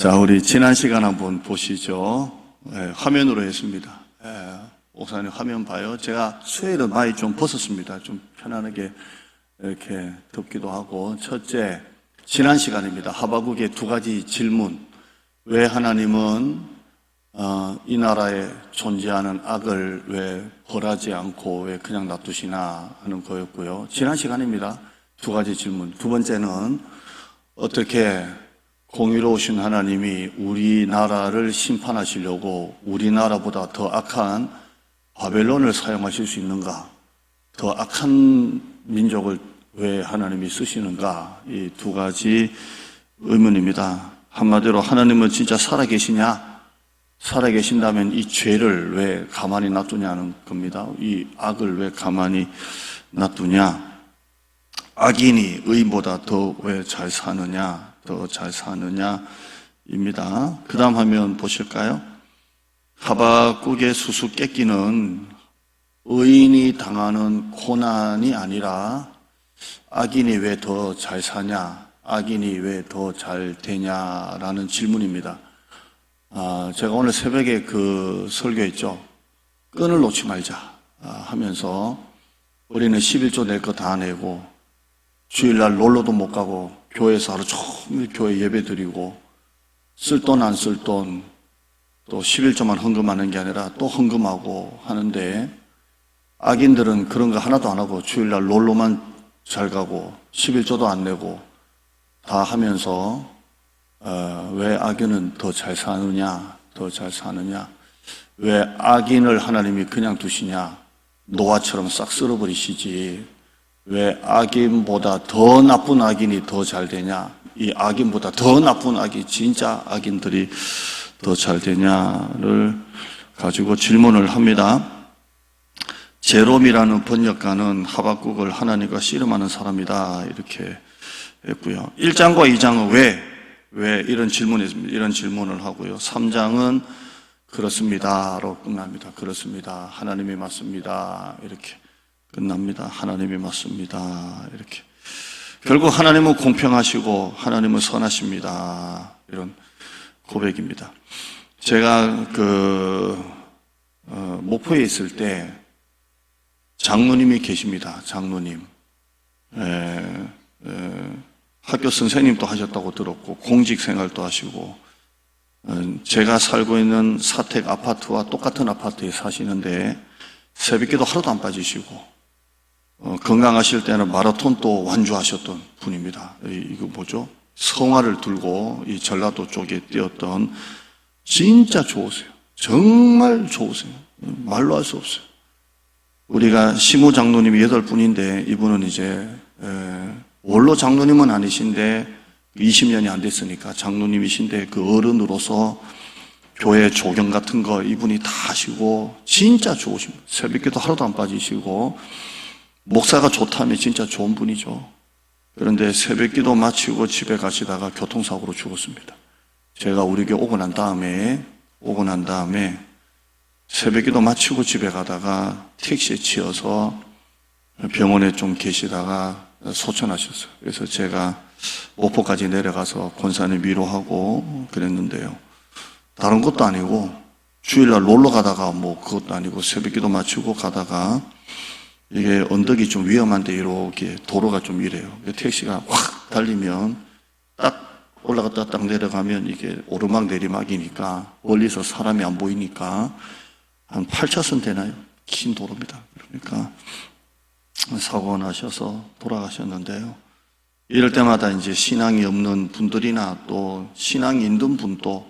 자, 우리 지난 시간 한번 보시죠. 화면으로 했습니다. 목사님 화면 봐요. 제가 수요일은 많이 좀 벗었습니다. 좀 편안하게 이렇게 덮기도 하고. 첫째, 지난 시간입니다. 하박국의 두 가지 질문. 왜 하나님은 이 나라에 존재하는 악을 왜 벌하지 않고 왜 그냥 놔두시나 하는 거였고요. 지난 시간입니다. 두 가지 질문. 두 번째는 어떻게 공의로우신 하나님이 우리나라를 심판하시려고 우리나라보다 더 악한 바벨론을 사용하실 수 있는가? 더 악한 민족을 왜 하나님이 쓰시는가? 이 두 가지 의문입니다. 한마디로 하나님은 진짜 살아계시냐? 살아계신다면 이 죄를 왜 가만히 놔두냐는 겁니다. 이 악을 왜 가만히 놔두냐? 악인이 의인보다 더 왜 잘 사느냐? 더 잘 사느냐입니다. 그 다음 화면 보실까요? 하박국의 수수께끼는 의인이 당하는 고난이 아니라 악인이 왜 더 잘 사냐, 악인이 왜 더 잘 되냐라는 질문입니다. 제가 오늘 새벽에 그 설교했죠. 끈을 놓지 말자 하면서 우리는 11조 낼 거 다 내고 주일날 놀러도 못 가고 교회에서 하루 종일 교회 예배 드리고 쓸 돈 안 쓸 돈 또 11조만 헌금하는 게 아니라 또 헌금하고 하는데 악인들은 그런 거 하나도 안 하고 주일날 놀러만 잘 가고 11조도 안 내고 다 하면서 왜 악인은 더 잘 사느냐, 더 잘 사느냐, 왜 악인을 하나님이 그냥 두시냐, 노아처럼 싹 쓸어버리시지 왜 악인보다 더 나쁜 악인이 더 잘 되냐, 이 악인보다 더 나쁜 악이 진짜 악인들이 더 잘 되냐를 가지고 질문을 합니다. 제롬이라는 번역가는 하박국을 하나님과 씨름하는 사람이다 이렇게 했고요. 1장과 2장은 왜 이런 질문을 하고요. 3장은 그렇습니다로 끝납니다. 그렇습니다. 하나님이 맞습니다. 이렇게 끝납니다. 하나님이 맞습니다. 이렇게. 결국 하나님은 공평하시고 하나님은 선하십니다. 이런 고백입니다. 제가 목포에 있을 때 장로님이 계십니다. 장로님. 학교 선생님도 하셨다고 들었고 공직 생활도 하시고 제가 살고 있는 사택 아파트와 똑같은 아파트에 사시는데 새벽기도 하루도 안 빠지시고 건강하실 때는 마라톤도 완주하셨던 분입니다. 이거 뭐죠? 성화를 들고 이 전라도 쪽에 뛰었던 진짜 좋으세요. 정말 좋으세요. 말로 할 수 없어요. 우리가 시무 장로님이 8분인데 이분은 이제 원로 장로님은 아니신데 20년이 안 됐으니까 장로님이신데 그 어른으로서 교회 조경 같은 거 이분이 다 하시고 진짜 좋으십니다. 새벽기도 하루도 안 빠지시고 목사가 좋다면 진짜 좋은 분이죠. 그런데 새벽기도 마치고 집에 가시다가 교통사고로 죽었습니다. 제가 우리 교회 오고 난 다음에 새벽기도 마치고 집에 가다가 택시에 치여서 병원에 좀 계시다가 소천하셨어요. 그래서 제가 목포까지 내려가서 권사님 위로하고 그랬는데요. 다른 것도 아니고 주일날 놀러 가다가 뭐 그것도 아니고 새벽기도 마치고 가다가 이게 언덕이 좀 위험한데 이렇게 도로가 좀 이래요. 택시가 확 달리면 딱 올라갔다 딱 내려가면 이게 오르막 내리막이니까 멀리서 사람이 안 보이니까 한 8차선 되나요? 긴 도로입니다. 그러니까 사고가 나셔서 돌아가셨는데요. 이럴 때마다 이제 신앙이 없는 분들이나 또 신앙이 있는 분도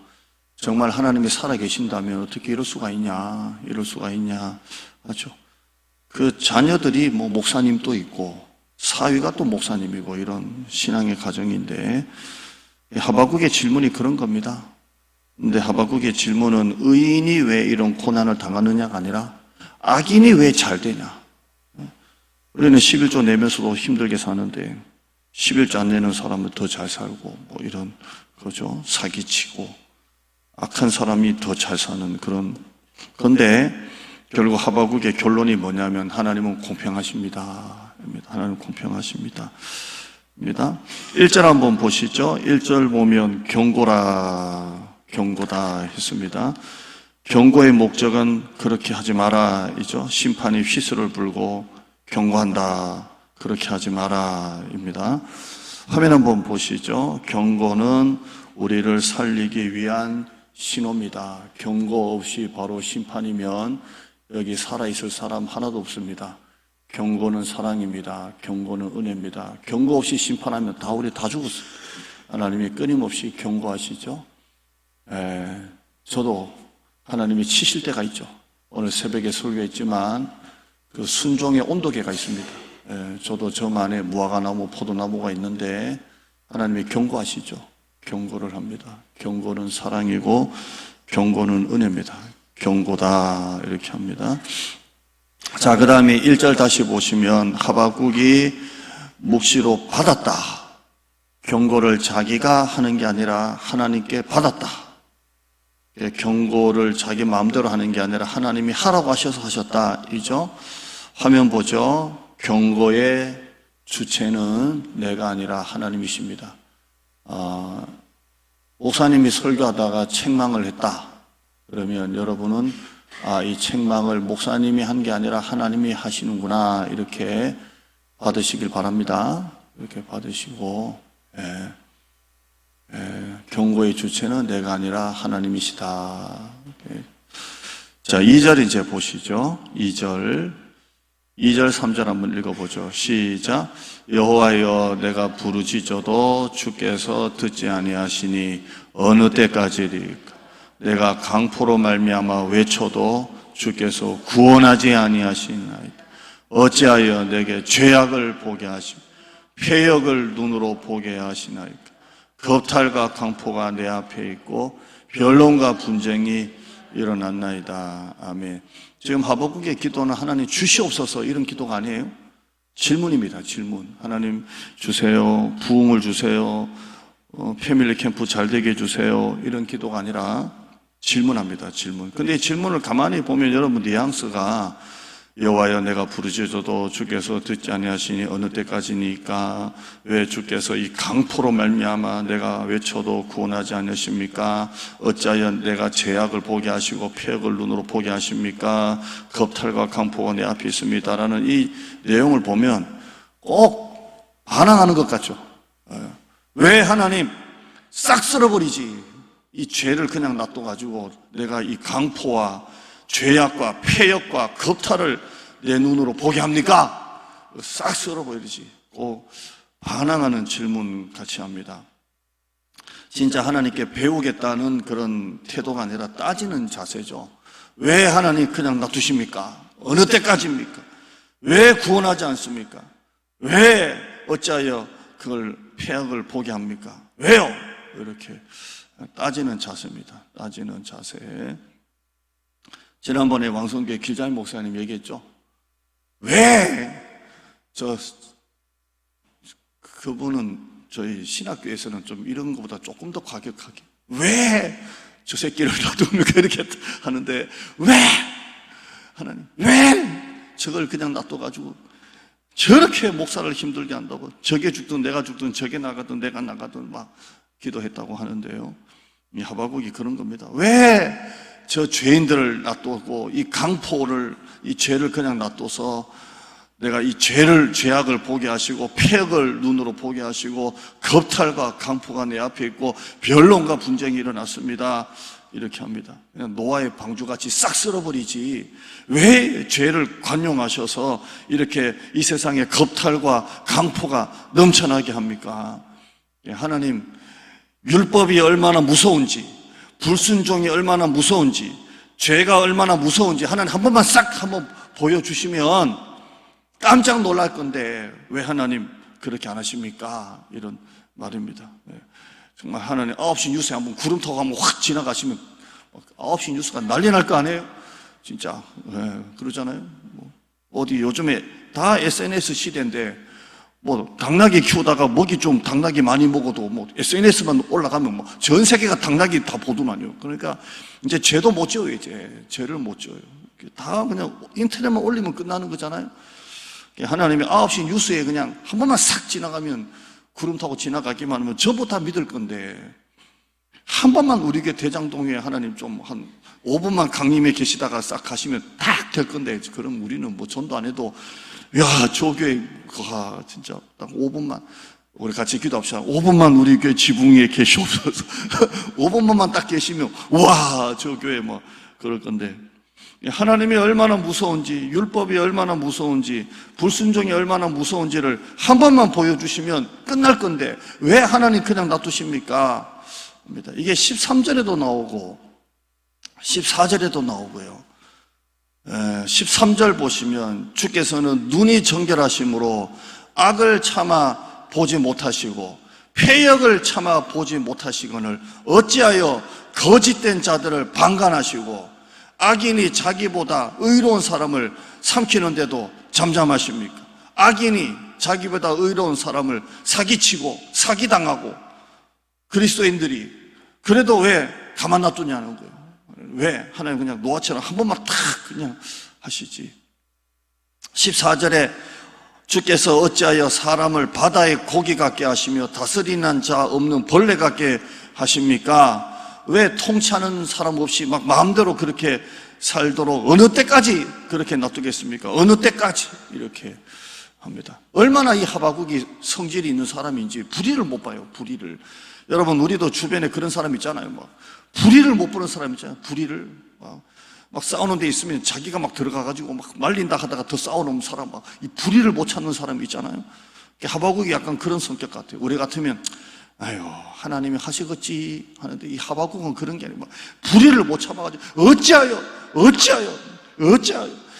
정말 하나님이 살아계신다면 어떻게 이럴 수가 있냐, 하죠. 그 자녀들이 뭐 목사님도 있고 사위가 또 목사님이고 이런 신앙의 가정인데 하박국의 질문이 그런 겁니다. 근데 하박국의 질문은 의인이 왜 이런 고난을 당하느냐가 아니라 악인이 왜 잘 되냐. 우리는 11조 내면서도 힘들게 사는데 11조 안 내는 사람은 더 잘 살고 뭐 이런 거죠. 사기치고 악한 사람이 더 잘 사는 그런 건데 결국 하박국의 결론이 뭐냐면 하나님은 공평하십니다. 하나님은 공평하십니다. 1절 한번 보시죠. 1절 보면 경고라 경고다 했습니다. 경고의 목적은 그렇게 하지 마라이죠. 심판이 휘슬을 불고 경고한다. 그렇게 하지 마라입니다. 화면 한번 보시죠. 경고는 우리를 살리기 위한 신호입니다. 경고 없이 바로 심판이면 여기 살아있을 사람 하나도 없습니다. 경고는 사랑입니다. 경고는 은혜입니다. 경고 없이 심판하면 우리 다 죽었어요. 하나님이 끊임없이 경고하시죠. 저도 하나님이 치실 때가 있죠. 오늘 새벽에 설교했지만 그 순종의 온도계가 있습니다. 저도 저만의 무화과나무, 포도나무가 있는데 하나님이 경고하시죠. 경고를 합니다. 경고는 사랑이고 경고는 은혜입니다. 경고다 이렇게 합니다. 자, 그 다음에 1절 다시 보시면 하박국이 묵시로 받았다. 경고를 자기가 하는 게 아니라 하나님께 받았다. 경고를 자기 마음대로 하는 게 아니라 하나님이 하라고 하셔서 하셨다. 이죠? 화면 보죠. 경고의 주체는 내가 아니라 하나님이십니다. 목사님이 설교하다가 책망을 했다. 그러면 여러분은 이 책망을 목사님이 한 게 아니라 하나님이 하시는구나 이렇게 받으시길 바랍니다. 이렇게 받으시고 경고의 주체는 내가 아니라 하나님이시다. 자, 2절 이제 보시죠. 2절 3절 한번 읽어보죠. 시작. 여호와여 내가 부르짖어도 주께서 듣지 아니하시니 어느 때까지리까. 내가 강포로 말미암아 외쳐도 주께서 구원하지 아니하시나이다. 어찌하여 내게 죄악을 보게 하시며 패역을 눈으로 보게 하시나이까. 겁탈과 강포가 내 앞에 있고 변론과 분쟁이 일어났나이다. 아멘. 지금 하박국의 기도는 하나님 주시옵소서 이런 기도가 아니에요. 질문입니다. 질문. 하나님 주세요. 부흥을 주세요. 패밀리 캠프 잘 되게 해주세요. 이런 기도가 아니라 질문합니다. 질문. 근데 이 질문을 가만히 보면 여러분 뉘앙스가 여호와여 내가 부르짖어도 주께서 듣지 아니하시니 어느 때까지니까 왜 주께서 이 강포로 말미암아 내가 외쳐도 구원하지 않으십니까? 어찌하여 내가 죄악을 보게 하시고 패역을 눈으로 보게 하십니까? 겁탈과 강포가 내 앞에 있습니다라는 이 내용을 보면 꼭 반항하는 것 같죠. 왜 하나님 싹 쓸어버리지? 이 죄를 그냥 놔둬가지고 내가 이 강포와 죄악과 패역과 겁탈을 내 눈으로 보게 합니까? 싹 쓸어버리지. 꼭 반항하는 질문 같이 합니다. 진짜 하나님께 배우겠다는 그런 태도가 아니라 따지는 자세죠. 왜 하나님 그냥 놔두십니까? 어느 때까지입니까? 왜 구원하지 않습니까? 왜 어찌하여 그걸 패역을 보게 합니까? 왜요? 이렇게 따지는 자세입니다. 따지는 자세. 지난번에 왕성교회 길자인 목사님 얘기했죠. 왜 그분은 저희 신학교에서는 좀 이런 것보다 조금 더 과격하게 왜 저 새끼를 놔둡니까? 이렇게 하는데 왜 하나님 왜 저걸 그냥 놔둬가지고 저렇게 목사를 힘들게 한다고 저게 죽든 내가 죽든 저게 나가든 내가 나가든 막 기도했다고 하는데요. 이 하박국이 그런 겁니다. 왜 저 죄인들을 놔두고 이 강포를 이 죄를 그냥 놔둬서 내가 이 죄악을 보게 하시고 패역을 눈으로 보게 하시고 겁탈과 강포가 내 앞에 있고 변론과 분쟁이 일어났습니다. 이렇게 합니다. 그냥 노아의 방주같이 싹 쓸어버리지 왜 죄를 관용하셔서 이렇게 이 세상에 겁탈과 강포가 넘쳐나게 합니까? 하나님 율법이 얼마나 무서운지 불순종이 얼마나 무서운지 죄가 얼마나 무서운지 하나님 한 번만 싹 한번 보여주시면 깜짝 놀랄 건데 왜 하나님 그렇게 안 하십니까? 이런 말입니다. 정말 하나님 9시 뉴스에 한번 구름 타고 한번 확 지나가시면 9시 뉴스가 난리 날 거 아니에요? 진짜 그러잖아요. 어디 요즘에 다 SNS 시대인데 당나귀 키우다가 먹이 좀 당나귀 많이 먹어도 SNS만 올라가면 전 세계가 당나귀 다 보더만요. 그러니까 이제 죄도 못 지어요. 이제 죄를 못 지어요. 다 그냥 인터넷만 올리면 끝나는 거잖아요. 하나님이 9시 뉴스에 그냥 한 번만 싹 지나가면 구름 타고 지나가기만 하면 전부 다 믿을 건데 한 번만 우리 교회 대장동에 하나님 좀 한 5분만 강림에 계시다가 싹 가시면 딱 될 건데, 그럼 우리는 뭐 전도 안 해도, 야, 저 교회, 진짜 딱 5분만, 우리 같이 기도합시다. 5분만 우리 교회 지붕 위에 계시옵소서. 5분만 딱 계시면, 와, 저 교회 뭐, 그럴 건데. 하나님이 얼마나 무서운지, 율법이 얼마나 무서운지, 불순종이 얼마나 무서운지를 한 번만 보여주시면 끝날 건데, 왜 하나님 그냥 놔두십니까? 이게 13절에도 나오고 14절에도 나오고요. 13절 보시면 주께서는 눈이 정결하심으로 악을 참아 보지 못하시고 패역을 참아 보지 못하시거늘 어찌하여 거짓된 자들을 방관하시고 악인이 자기보다 의로운 사람을 삼키는데도 잠잠하십니까? 악인이 자기보다 의로운 사람을 사기치고 사기당하고 그리스도인들이 그래도 왜 가만 놔두냐는 거예요. 왜 하나님 그냥 노아처럼 한 번만 탁 그냥 하시지. 14절에 주께서 어찌하여 사람을 바다의 고기 같게 하시며 다스리는 자 없는 벌레 같게 하십니까? 왜 통치하는 사람 없이 막 마음대로 그렇게 살도록 어느 때까지 그렇게 놔두겠습니까? 어느 때까지 이렇게 합니다. 얼마나 이 하박국이 성질이 있는 사람인지 불의를 못 봐요. 불의를. 여러분, 우리도 주변에 그런 사람 있잖아요. 막 불의를 못 보는 사람 있잖아요. 불의를 막 싸우는 데 있으면 자기가 막 들어가가지고 막 말린다 하다가 더 싸우는 사람, 막 이 불의를 못 찾는 사람이 있잖아요. 하박국이 약간 그런 성격 같아요. 우리 같으면 아유, 하나님이 하시겠지 하는데 이 하박국은 그런 게 아니고 불의를 못 참아가지고 어찌하여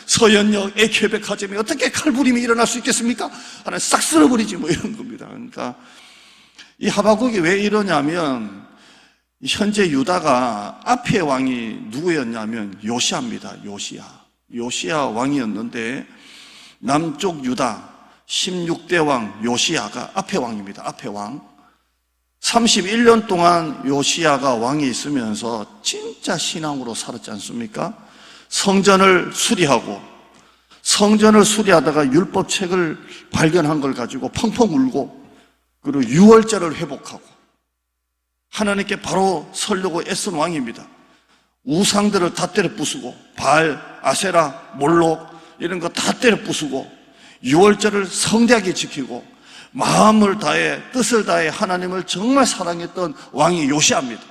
서연역 애케백화점에 어떻게 칼부림이 일어날 수 있겠습니까? 하나 싹 쓸어버리지 뭐 이런 겁니다. 그러니까 이 하박국이 왜 이러냐면 현재 유다가 앞에 왕이 누구였냐면 요시아입니다. 요시아 왕이었는데 남쪽 유다 16대 왕 요시아가 앞에 왕입니다. 앞에 왕. 31년 동안 요시아가 왕이 있으면서 진짜 신앙으로 살았지 않습니까? 성전을 수리하다가 율법책을 발견한 걸 가지고 펑펑 울고, 그리고 유월절을 회복하고 하나님께 바로 서려고 애쓴 왕입니다. 우상들을 다 때려 부수고 바알, 아세라, 몰록 이런 거 다 때려 부수고 유월절을 성대하게 지키고 마음을 다해 뜻을 다해 하나님을 정말 사랑했던 왕이 요시아입니다.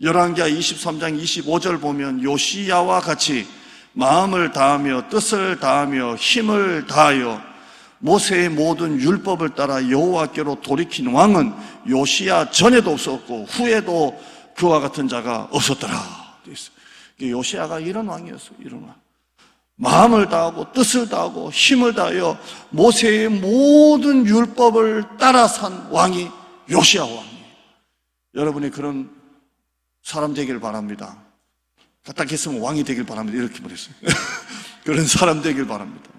열왕기하 23장 25절 보면 요시아와 같이 마음을 다하며 뜻을 다하며 힘을 다하여 모세의 모든 율법을 따라 여호와께로 돌이킨 왕은 요시아 전에도 없었고 후에도 그와 같은 자가 없었더라. 요시아가 이런 왕이었어요. 이런 왕. 마음을 다하고 뜻을 다하고 힘을 다하여 모세의 모든 율법을 따라 산 왕이 요시아 왕이에요. 여러분이 그런 사람 되길 바랍니다. 까딱했으면 왕이 되길 바랍니다. 이렇게 말했어요. 그런 사람 되길 바랍니다.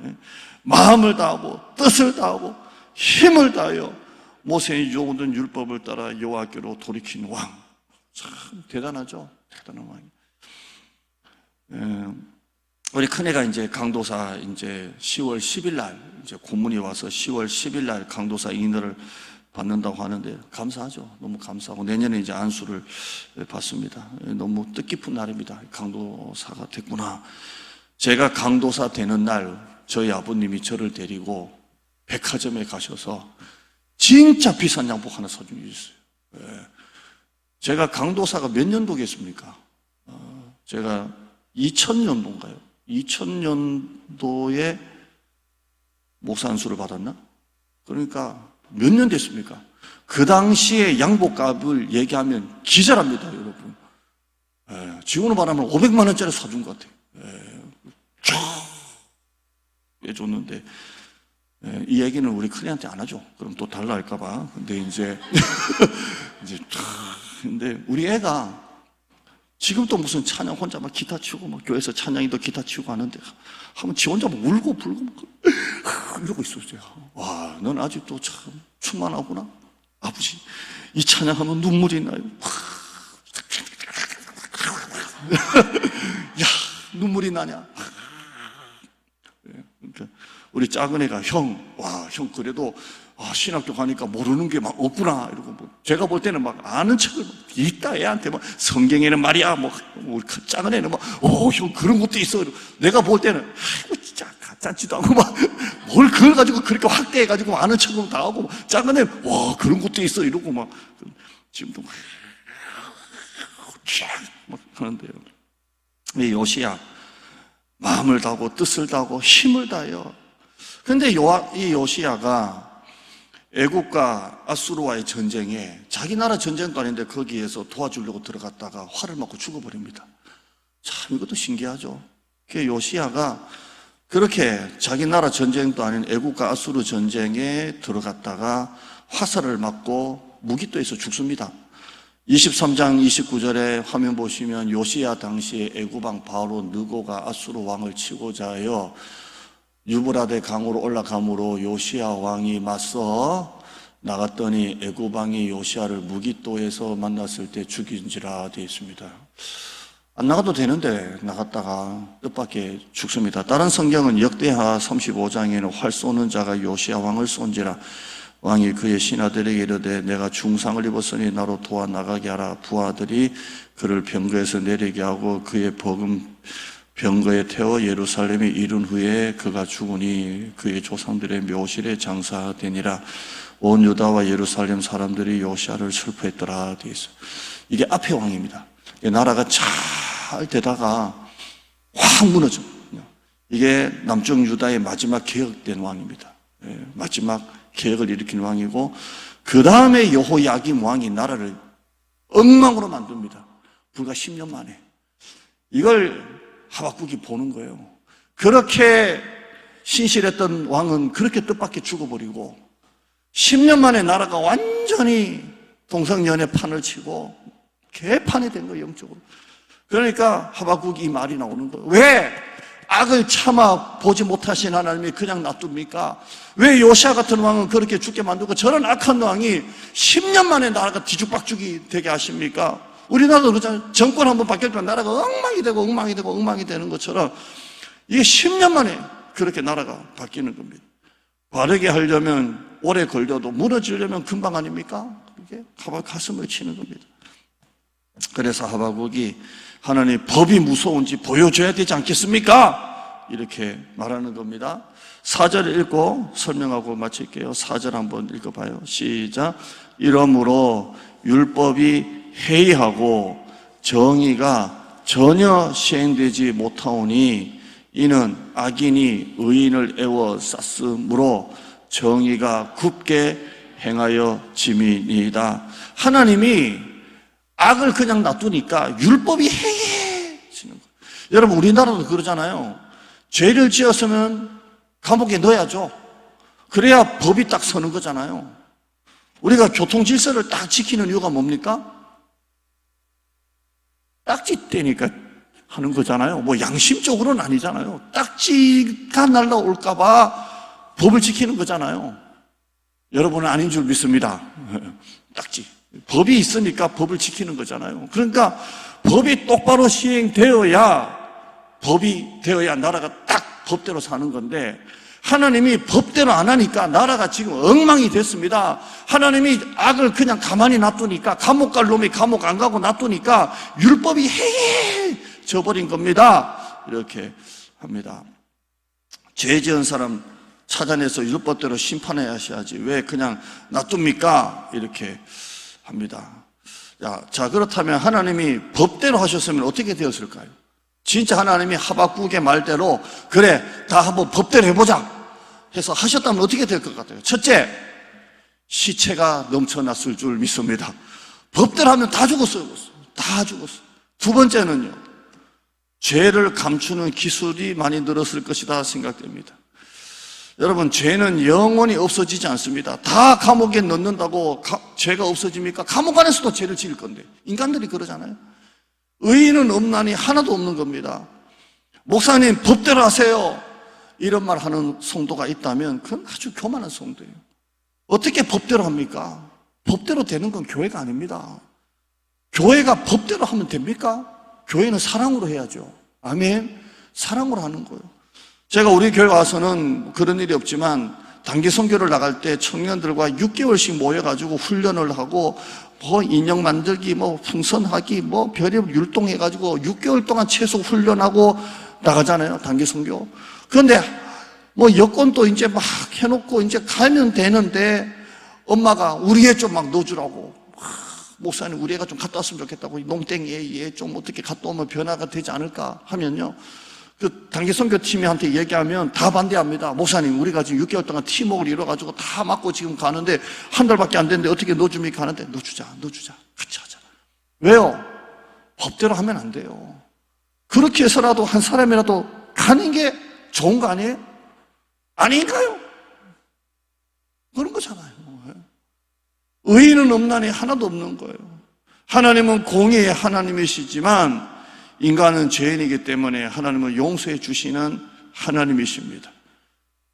마음을 다하고 뜻을 다하고 힘을 다하여 모세의 모든 율법을 따라 여호와께로 돌이킨 왕. 참 대단하죠. 대단한 왕이. 우리 큰애가 이제 강도사 이제 10월 10일 날 이제 고문이 와서 10월 10일 날 강도사 인허를 받는다고 하는데 감사하죠. 너무 감사하고 내년에 이제 안수를 받습니다. 너무 뜻깊은 날입니다. 강도사가 됐구나. 제가 강도사 되는 날 저희 아버님이 저를 데리고 백화점에 가셔서 진짜 비싼 양복 하나 사준 게 있어요. 제가 강도사가 몇 년도겠습니까? 제가 2000년도인가요? 2000년도에 목사 안수를 받았나? 그러니까 몇 년 됐습니까? 그 당시에 양복값을 얘기하면 기절합니다, 여러분. 지금으로 말하면 500만 원짜리 사준 것 같아요. 해줬는데 이 얘기는 우리 큰애한테 안 하죠. 그럼 또 달라 할까봐. 근데 이제 근데 우리 애가 지금 또 무슨 찬양 혼자 막 기타 치고 막 교회에서 찬양이도 기타 치고 하는데 한번 지 혼자 막 울고 불고 막 이러고 있었어요. 와, 넌 아직도 참 충만하구나. 아버지, 이 찬양하면 눈물이 나요. 야, 눈물이 나냐? 그러니까 우리 작은 애가 형 그래도 신학교 가니까 모르는 게 막 없구나 이러고 뭐 제가 볼 때는 막 아는 척을 있다 애한테 뭐 성경에는 말이야 뭐 우리 작은 애는 형 그런 것도 있어. 내가 볼 때는 아이고 진짜 가짜지도 않고 막 뭘 그걸 가지고 그렇게 확대해 가지고 아는 척은 다 하고 작은 애 와 그런 것도 있어 이러고 막 지금도 막 하는데요. 이 요시야 마음을 다하고 뜻을 다하고 힘을 다해요. 근데 이 요시야가 애국과 아수르와의 전쟁에 자기 나라 전쟁도 아닌데 거기에서 도와주려고 들어갔다가 활을 맞고 죽어버립니다. 참 이것도 신기하죠. 그 요시야가 그렇게 자기 나라 전쟁도 아닌 애국과 아수르 전쟁에 들어갔다가 화살을 맞고 무기토에서 죽습니다. 23장 29절에 화면 보시면 요시야 당시에 애국왕 바로 느고가 아수르 왕을 치고자 하여 유브라데 강으로 올라감으로 요시야 왕이 맞서 나갔더니 애굽 왕이 요시야를 무기토에서 만났을 때 죽인지라 되어 있습니다. 안 나가도 되는데 나갔다가 뜻밖의 죽습니다. 다른 성경은 역대하 35장에는 활 쏘는 자가 요시야 왕을 쏜지라 왕이 그의 신하들에게 이르되 내가 중상을 입었으니 나로 도와 나가게 하라. 부하들이 그를 병거에서 내리게 하고 그의 복음 병거에 태워 예루살렘에 이른 후에 그가 죽으니 그의 조상들의 묘실에 장사되니라. 온 유다와 예루살렘 사람들이 요시야를 슬퍼했더라 되어 있어요. 이게 앞의 왕입니다. 나라가 잘 되다가 확 무너져. 이게 남쪽 유다의 마지막 개혁된 왕입니다. 마지막 개혁을 일으킨 왕이고 그 다음에 여호야김 왕이 나라를 엉망으로 만듭니다. 불과 10년 만에. 이걸 하박국이 보는 거예요. 그렇게 신실했던 왕은 그렇게 뜻밖의 죽어버리고 10년 만에 나라가 완전히 동성연애 판을 치고 개판이 된 거예요, 영적으로. 그러니까 하박국이 이 말이 나오는 거예요. 왜 악을 참아 보지 못하신 하나님이 그냥 놔둡니까? 왜 요시야 같은 왕은 그렇게 죽게 만들고 저런 악한 왕이 10년 만에 나라가 뒤죽박죽이 되게 하십니까? 우리나라도 그렇잖아요. 정권 한번 바뀌면 나라가 엉망이 되고 엉망이 되고 엉망이 되는 것처럼 이게 10년 만에 그렇게 나라가 바뀌는 겁니다. 바르게 하려면 오래 걸려도 무너지려면 금방 아닙니까? 이게 가슴을 치는 겁니다. 그래서 하박국이 하나님 법이 무서운지 보여줘야 되지 않겠습니까? 이렇게 말하는 겁니다. 4절 읽고 설명하고 마칠게요. 4절 한번 읽어봐요. 시작. 이러므로 율법이 해이하고 정의가 전혀 시행되지 못하오니 이는 악인이 의인을 애워쌌으므로 정의가 굳게 행하여 짐이니이다. 하나님이 악을 그냥 놔두니까 율법이 해이해지는 거예요. 여러분 우리나라도 그러잖아요. 죄를 지었으면 감옥에 넣어야죠. 그래야 법이 딱 서는 거잖아요. 우리가 교통 질서를 딱 지키는 이유가 뭡니까? 딱지 떼니까 하는 거잖아요. 뭐 양심적으로는 아니잖아요. 딱지가 날라올까 봐 법을 지키는 거잖아요. 여러분은 아닌 줄 믿습니다. 딱지. 법이 있으니까 법을 지키는 거잖아요. 그러니까 법이 똑바로 시행되어야 나라가 딱 법대로 사는 건데 하나님이 법대로 안 하니까 나라가 지금 엉망이 됐습니다. 하나님이 악을 그냥 가만히 놔두니까 감옥 갈 놈이 감옥 안 가고 놔두니까 율법이 해해져 버린 겁니다. 이렇게 합니다. 죄 지은 사람 찾아내서 율법대로 심판해야 하셔야지 왜 그냥 놔둡니까? 이렇게 합니다. 자, 그렇다면 하나님이 법대로 하셨으면 어떻게 되었을까요? 진짜 하나님이 하박국의 말대로 그래 다 한번 법대로 해보자 해서 하셨다면 어떻게 될 것 같아요? 첫째, 시체가 넘쳐났을 줄 믿습니다. 법대로 하면 다 죽었어요. 다 죽었어요. 두 번째는요, 죄를 감추는 기술이 많이 늘었을 것이다 생각됩니다. 여러분, 죄는 영원히 없어지지 않습니다. 다 감옥에 넣는다고 죄가 없어집니까? 감옥 안에서도 죄를 지을 건데 인간들이 그러잖아요. 의인은 없나니 하나도 없는 겁니다. 목사님 법대로 하세요 이런 말 하는 성도가 있다면 그건 아주 교만한 성도예요. 어떻게 법대로 합니까? 법대로 되는 건 교회가 아닙니다. 교회가 법대로 하면 됩니까? 교회는 사랑으로 해야죠. 아멘. 사랑으로 하는 거예요. 제가 우리 교회 와서는 그런 일이 없지만 단기 선교를 나갈 때 청년들과 6개월씩 모여가지고 훈련을 하고 뭐 인형 만들기, 뭐 풍선하기, 뭐 별의별 율동해가지고 6개월 동안 최소 훈련하고 나가잖아요, 단기 선교. 그런데 뭐 여권도 이제 막 해놓고 이제 가면 되는데 엄마가 우리 애 좀 막 넣어주라고. 목사님 우리 애가 좀 갔다 왔으면 좋겠다고. 농땡이 얘 좀 어떻게 갔다 오면 변화가 되지 않을까 하면요, 그 단기 선교팀한테 얘기하면 다 반대합니다. 목사님 우리가 지금 6개월 동안 팀워크를 이뤄가지고 다 맞고 지금 가는데 한 달밖에 안 됐는데 어떻게 넣어줍니까 하는데 넣어주자 같이 하자. 왜요? 법대로 하면 안 돼요. 그렇게 해서라도 한 사람이라도 가는 게 좋은 거 아니에요? 아닌가요? 그런 거잖아요. 의인은 없나니 하나도 없는 거예요. 하나님은 공의의 하나님이시지만 인간은 죄인이기 때문에 하나님은 용서해 주시는 하나님이십니다.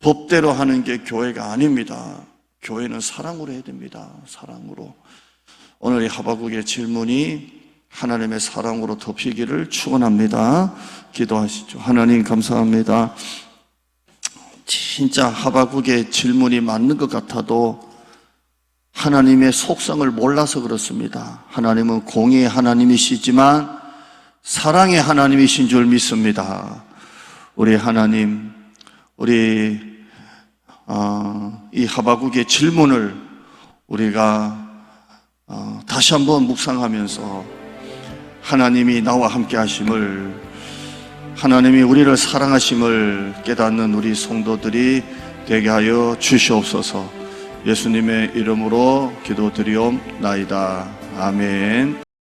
법대로 하는 게 교회가 아닙니다. 교회는 사랑으로 해야 됩니다. 사랑으로. 오늘 이 하바국의 질문이 하나님의 사랑으로 덮이기를 축원합니다. 기도하시죠. 하나님 감사합니다. 진짜 하바국의 질문이 맞는 것 같아도 하나님의 속성을 몰라서 그렇습니다. 하나님은 공의의 하나님이시지만 사랑의 하나님이신 줄 믿습니다. 우리 하나님, 우리 이 하바국의 질문을 우리가 다시 한번 묵상하면서 하나님이 나와 함께 하심을, 하나님이 우리를 사랑하심을 깨닫는 우리 성도들이 되게 하여 주시옵소서. 예수님의 이름으로 기도드리옵나이다. 아멘.